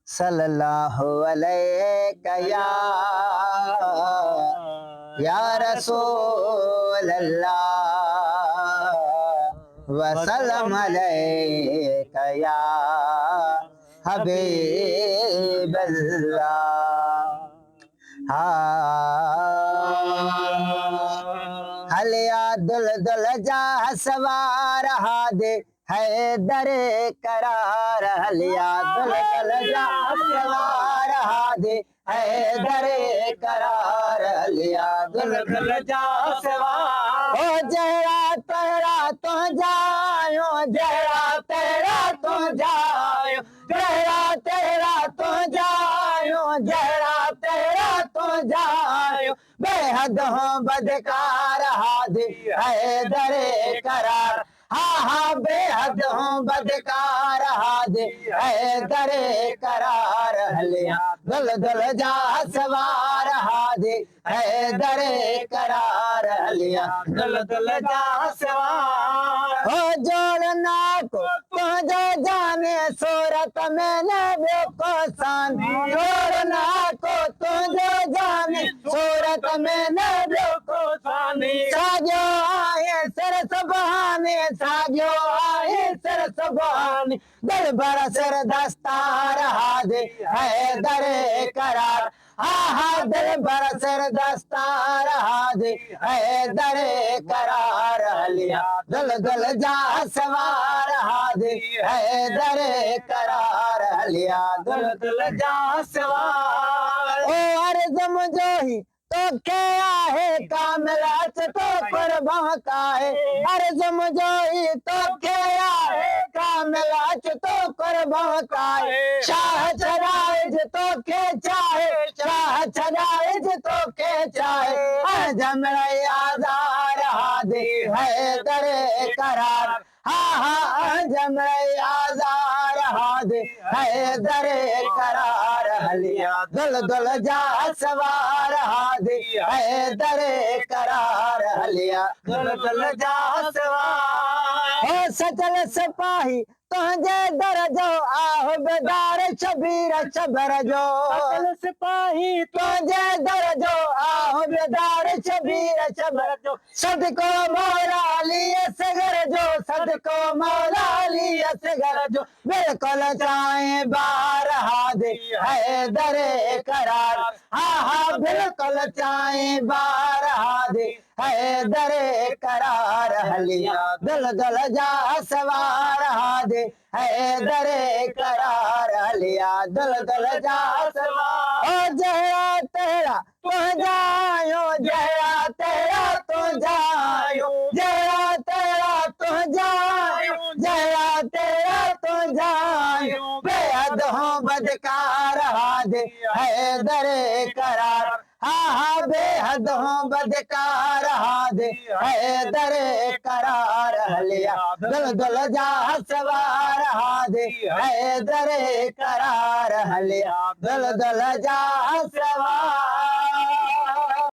सल्लल्लाहु अलैका या रसूल अल्लाह वसल्लम अलैका या हबीब अल्लाह। हलिया दुल दुल जा सवार हादे है दरे करार। हलिया दुल दुल जा सवार हादे है दरे करार। हलिया दुल दुल जा सवार। ओ जरा तेरा तो जायो, जरा तेरा तो जायो, जरा तेरा तो जायो, जरा तेरा तो जायो। बेहद हो बदकार हादी है दरे करार। हाँ हाँ बेहद हो बदकार हादी है दरे करार। हलिया दुल दुल जा सवार हादी है दरे करार। हलिया दुल दुल जा सवार। हो जोड़ना को जो जाने सूरत में नबी को सान। जोड़ना को तुझे जाने सूरत में नबी को सानी। साजो आए सर सुबहाने, साजो आए सर सुबहाने। दिल भर सर दस्तार हादे है दरे करार। हाँ हाँ दिल भर सर दस्तार हादे है दरे करार। हलिया दुल दुल जा सवार हादे है दरे करार। हलिया दुल दुल जा सवार। ओ अर्ज़म जोही तो क्या है कामिला तो कुर्बा का है। अर्ज़म जोही तो क्या है कामिला तो कुर्बा का है। शाह चराइज तो के चाहे, शाह चराइज तो के चाहे। अर्ज़म आज़ार हादे है दरे करार। हाँ हाँ अर्ज़म आज़ार हादे है दरे करार। हलिया दुल दुल जा सवार हादे है दरे करार। हलिया दुल दुल जा सवार। ओ सचल सिपाही तुझे दर जो आहो बेदार शबीर शबर जो। सचल सिपाही तुझे दर जो आहो बेदार शबीर शबर जो। सदको मौला लिए सगर जो, सदको मौला लिए सगर जो। बिल्कुल चाहे बार हादे है दरे करार। हाँ हाँ बिल्कुल चाहे बार हादे है दरे करार। हलिया दुल दुल जा सवार हादे है दरे करार। हलिया दुल दुल जा सवार। ओ जहरा तेरा तो जायो, जहरा तेरा तो जायो, जहरा तेरा तो जायो, जहरा तेरा तो जायो। बेहद हो बदकार हादे है दरे करार। हाँ हाँ बेहद हो बदकार हादे है दरे करार। हलिया दुल दुल जा सवार हादे है दरे करार। हलिया दुल दुल जा सवार।